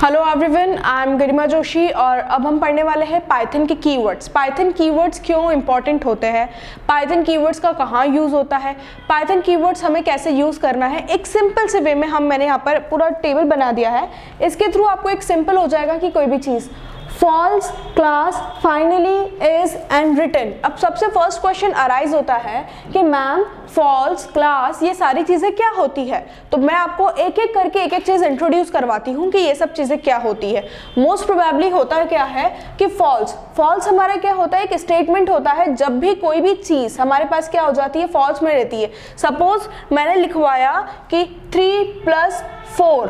Hello everyone, I am गरिमा जोशी और अब हम पढ़ने वाले हैं पाइथन के कीवर्ड्स। पाइथन कीवर्ड्स क्यों इंपॉर्टेंट होते हैं, पाइथन कीवर्ड्स का कहाँ यूज़ होता है, पाइथन कीवर्ड्स हमें कैसे यूज़ करना है। एक सिंपल से वे में मैंने यहाँ पर पूरा टेबल बना दिया है। इसके थ्रू आपको एक सिंपल हो जाएगा कि कोई भी चीज़ false, class, finally, is and written. अब सबसे फर्स्ट क्वेश्चन अराइज होता है कि मैम फॉल्स, क्लास, ये सारी चीज़ें क्या होती है। तो मैं आपको एक एक करके एक एक चीज़ इंट्रोड्यूस करवाती हूँ कि ये सब चीज़ें क्या होती है। मोस्ट प्रोबेबली होता है क्या है कि फॉल्स हमारा क्या होता है, एक स्टेटमेंट होता है जब भी कोई भी चीज़ हमारे पास क्या हो जाती है, फॉल्स में रहती है। सपोज मैंने लिखवाया कि 3+4,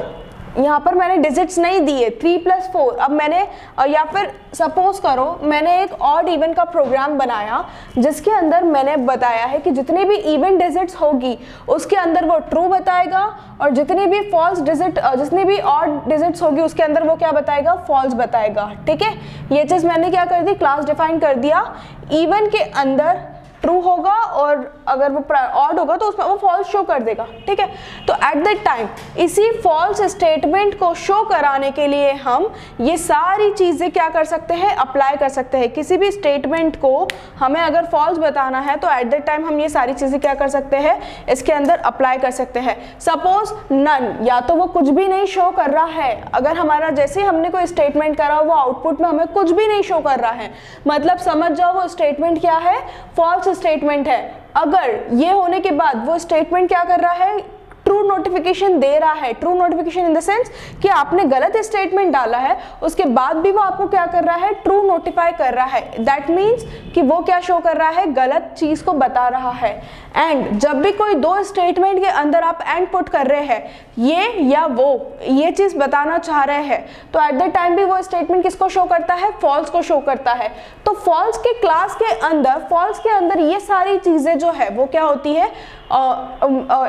यहाँ पर मैंने डिजिट्स नहीं दिए 3+4। अब मैंने या फिर सपोज करो मैंने एक ऑड इवन का प्रोग्राम बनाया जिसके अंदर मैंने बताया है कि जितने भी इवन डिजिट्स होगी उसके अंदर वो ट्रू बताएगा और जितनी भी फॉल्स डिजिट, जितनी भी ऑड डिजिट्स होगी उसके अंदर वो क्या बताएगा, फॉल्स बताएगा। ठीक है, ये चीज़ मैंने क्या कर दी, क्लास डिफाइन कर दिया। इवन के अंदर ट्रू होगा और अगर वो ऑड होगा तो उसमें वो फॉल्स शो कर देगा। ठीक है, तो एट दैट टाइम इसी फॉल्स स्टेटमेंट को शो कराने के लिए हम ये सारी चीज़ें क्या कर सकते हैं, अप्लाई कर सकते हैं। किसी भी स्टेटमेंट को हमें अगर फॉल्स बताना है तो एट दैट टाइम हम ये सारी चीज़ें क्या कर सकते हैं, इसके अंदर अप्लाई कर सकते हैं। सपोज नन, या तो वो कुछ भी नहीं शो कर रहा है। अगर हमारा जैसे हमने कोई स्टेटमेंट करा वो आउटपुट में हमें कुछ भी नहीं शो कर रहा है, मतलब समझ जाओ वो स्टेटमेंट क्या है, फॉल्स स्टेटमेंट है। अगर ये होने के बाद वो स्टेटमेंट क्या कर रहा है, ट्रू नोटिफिकेशन दे रहा है। True notification in the sense कि आपने गलत स्टेटमेंट डाला है उसके बाद भी वो आपको क्या कर रहा है, ट्रू नोटिफाई कर रहा है। दैट मीन्स कि वो क्या शो कर रहा है, गलत चीज को बता रहा है। एंड जब भी कोई दो स्टेटमेंट के अंदर आप एंड पुट कर रहे हैं, ये या वो, ये चीज बताना चाह रहे हैं, तो एट द टाइम भी वो स्टेटमेंट किसको शो करता है, फॉल्स को शो करता है। तो फॉल्स के क्लास के अंदर ये सारी चीजें जो है वो क्या होती है,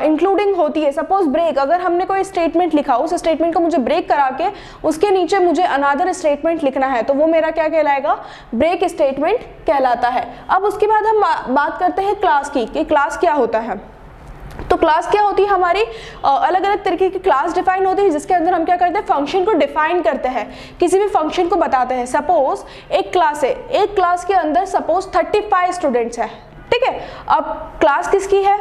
इंक्लूडिंग होती है। सपोज ब्रेक, अगर हमने कोई स्टेटमेंट लिखा, उस स्टेटमेंट को मुझे ब्रेक करा के उसके नीचे मुझे अनदर स्टेटमेंट लिखना है तो वो मेरा क्या कहलाएगा, ब्रेक स्टेटमेंट कहलाता है। अब उसके बाद हम बात करते हैं क्लास की, कि क्लास क्या होता है। तो क्लास क्या होती है, हमारी अलग अलग तरीके की क्लास डिफाइन होती है जिसके अंदर हम क्या करते हैं, फंक्शन को डिफाइन करते हैं, किसी भी फंक्शन को बताते हैं। सपोज एक क्लास है, एक क्लास के अंदर सपोज 35 स्टूडेंट्स है। ठीक है, अब क्लास किसकी है,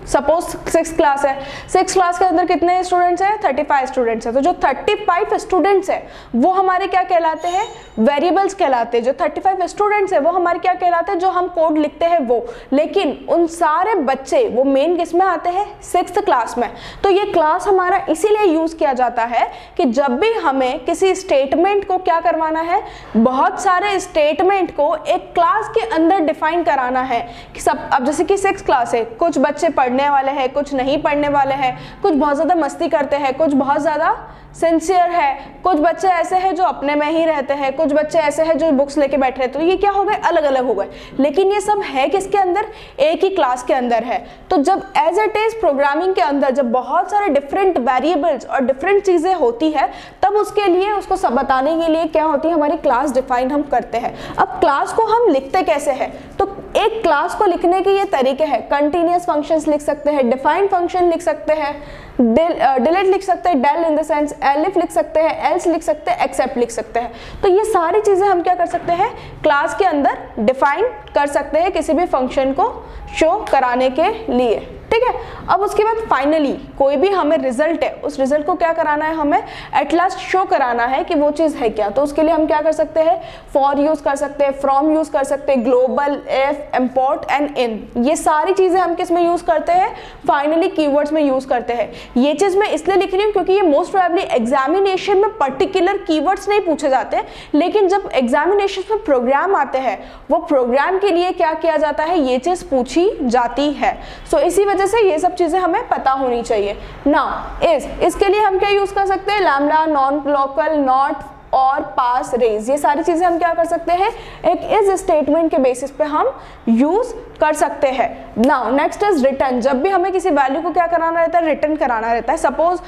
सपोज 6 क्लास है, 6 क्लास के अंदर कितने स्टूडेंट्स हैं, 35 स्टूडेंट्स हैं। तो जो 35 स्टूडेंट्स हैं वो हमारे क्या कहलाते हैं, वेरिएबल्स कहलाते हैं। जो 35 स्टूडेंट्स हैं वो हमारे क्या कहलाते हैं, जो हम कोड लिखते हैं वो। लेकिन उन सारे बच्चे वो मेन किस में आते हैं, 6th क्लास में। तो ये क्लास हमारा इसीलिए यूज किया जाता है कि जब भी हमें किसी स्टेटमेंट को क्या करवाना है, बहुत सारे स्टेटमेंट को एक क्लास के अंदर डिफाइन कराना है। अब जैसे कि 6 क्लास है, कुछ बच्चे पढ़ने वाले हैं, कुछ नहीं पढ़ने वाले हैं, कुछ बहुत ज़्यादा मस्ती करते हैं, कुछ बहुत ज़्यादा सिंसियर है, कुछ बच्चे ऐसे हैं जो अपने में ही रहते हैं, कुछ बच्चे ऐसे हैं जो बुक्स लेके बैठ रहे हैं। तो ये क्या हो गए, अलग अलग हो गए, लेकिन ये सब है किसके अंदर, एक ही क्लास के अंदर है। तो जब एज इट इज प्रोग्रामिंग के अंदर जब बहुत सारे डिफरेंट वेरिएबल्स और डिफरेंट चीज़ें होती है तब उसके लिए उसको सब बताने के लिए क्या होती है, हमारी क्लास डिफाइन हम करते हैं। अब क्लास को हम लिखते कैसे हैं, तो एक क्लास को लिखने के ये तरीके हैं। कंटिन्यूअस फंक्शंस लिख सकते हैं, डिफाइन फंक्शन लिख सकते हैं, डिलीट लिख सकते हैं, del in the sense, elif लिख सकते हैं, एल्स लिख सकते हैं, एक्सेप्ट लिख सकते हैं। तो ये सारी चीज़ें हम क्या कर सकते हैं, क्लास के अंदर डिफाइन कर सकते हैं किसी भी फंक्शन को शो कराने के लिए। ठीक है, अब उसके बाद फाइनली कोई भी हमें रिजल्ट है, उस रिजल्ट को क्या कराना है, हमें एट लास्ट शो कराना है कि वो चीज़ है क्या। तो उसके लिए हम क्या कर सकते हैं, फॉर यूज कर सकते हैं, फ्रॉम यूज कर सकते हैं, global, if, import and in, ये सारी चीज़ें हम किस में यूज करते हैं, फाइनली कीवर्ड्स में यूज करते हैं। ये चीज़ मैं इसलिए लिख रही हूँ क्योंकि ये मोस्ट प्रोबेबली एग्जामिनेशन में पर्टिकुलर कीवर्ड्स नहीं पूछे जाते, लेकिन जब एग्जामिनेशन में प्रोग्राम आते हैं वो प्रोग्राम के लिए क्या किया जाता है, ये चीज़ पूछी जाती है। सो इसी वजह से ये सब चीजें हमें पता होनी चाहिए ना। इसके लिए हम क्या यूज कर सकते हैं, लैम्डा, नॉन लोकल, नॉट और पास, रेज, ये सारी चीजें हम क्या कर सकते हैं, एक इज स्टेटमेंट के बेसिस पे हम यूज कर सकते हैं। Now next is return. जब भी हमें किसी वैल्यू को क्या कराना रहता है, रिटर्न कराना रहता है। सपोज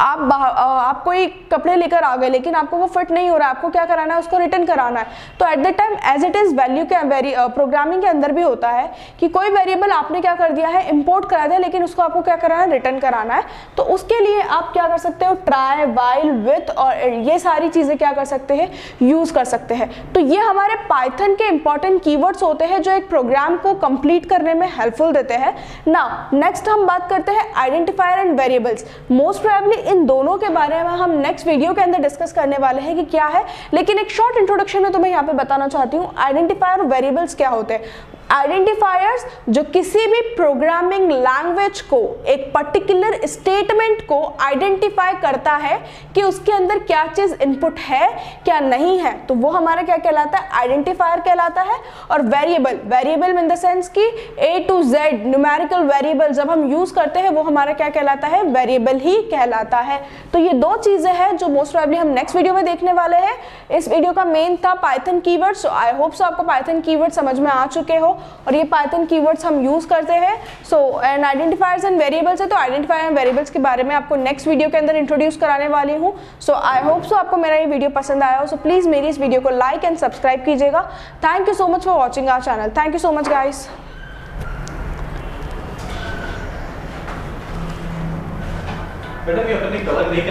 आप कोई कपड़े लेकर आ गए लेकिन आपको वो फिट नहीं हो रहा है, आपको क्या कराना है, उसको रिटर्न कराना है। तो at the time as it is value के प्रोग्रामिंग के अंदर भी होता है कि कोई वेरिएबल आपने क्या कर दिया है, इंपोर्ट करा दिया, लेकिन उसको आपको क्या कराना है, रिटर्न कराना है। तो उसके लिए आप क्या कर सकते हो, ट्राई, व्हाइल, विथ और ये सारी चीजें क्या कर सकते हैं, यूज कर सकते हैं। तो ये हमारे पाइथन के इंपॉर्टेंट कीवर्ड्स होते हैं जो एक प्रोग्राम को कंप्लीट करने में हेल्पफुल देते हैं। नाउ नेक्स्ट हम बात करते हैं identifier and variables. Most probably in दोनों के बारे में हम नेक्स्ट वीडियो के अंदर डिस्कस करने वाले हैं कि क्या है, लेकिन एक शॉर्ट इंट्रोडक्शन में तुम्हें यहाँ पे बताना चाहती हूँ आइडेंटिफायर और वेरिएबल्स क्या होते हैं। आइडेंटिफायर्स जो किसी भी प्रोग्रामिंग लैंग्वेज को, एक पर्टिकुलर स्टेटमेंट को आइडेंटिफाई करता है कि उसके अंदर क्या चीज इनपुट है क्या नहीं है, तो वो हमारा क्या कहलाता है, आइडेंटिफायर कहलाता है। और वेरिएबल इन द सेंस कि A to Z numerical variable जब हम यूज करते हैं वो हमारा क्या कहलाता है, वेरिएबल ही कहलाता है। तो ये दो चीजें हैं जो मोस्ट प्रोबेबली हम नेक्स्ट वीडियो में देखने वाले हैं। इस वीडियो का मेन था Python keywords. I hope so आपको पाइथन कीवर्ड समझ में आ चुके हो और ये पाइथन कीवर्ड्स हम यूज करते हैं। So and identifiers and variables है, तो आइडेंटिफायर एंड वेरिएबल्स के बारे में आपको नेक्स्ट वीडियो के अंदर इंट्रोड्यूस कराने वाली हूँ। सो आई होप सो आपको मेरा ये वीडियो पसंद आया हो। सो प्लीज मेरी इस वीडियो को लाइक एंड सब्सक्राइब कीजिएगा। Thank you so much for watching our channel. Thank you so much guys. Madam ये अपने कवर नहीं